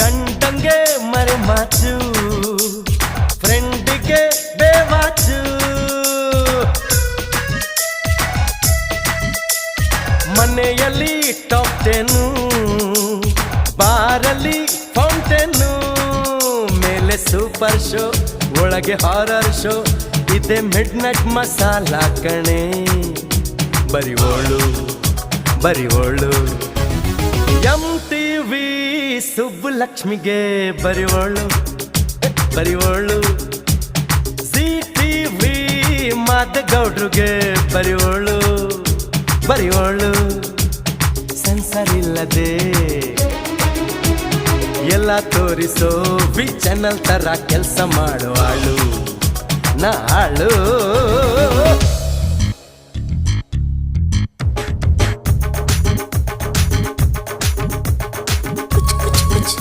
ಕಂಡಂಗೆ ಮರೆ ಮಾಚು ಫ್ರೆಂಡಿಗೆ ಬೇವಾಚು ಮನೆಯಲ್ಲಿ ಟಾಪ್ 10 ಬಾರಲ್ಲಿ ಫೌಂಟೇನು ಮೇಲೆ ಸೂಪರ್ ಶೋ ಒಳಗೆ ಹಾರರ್ ಶೋ ಇದೆ ಮಿಡ್ ನೈಟ್ ಮಸಾಲ ಕಣೆ ಬರಿವೋಳು MTV ಸುಬ್ಬುಲಕ್ಷ್ಮಿಗೆ ಬರಿವೋಳು CTV ಮಾದಗೌಡ್ರಿಗೆ ಬರಿವೋಳು ಸೆನ್ಸರ್ ಇಲ್ಲದೆ ಎಲ್ಲ ತೋರಿಸೋ ವಿ ಚಾನಲ್ ತರ ಕೆಲಸ ಮಾಡುವಾಳು ನಾಳು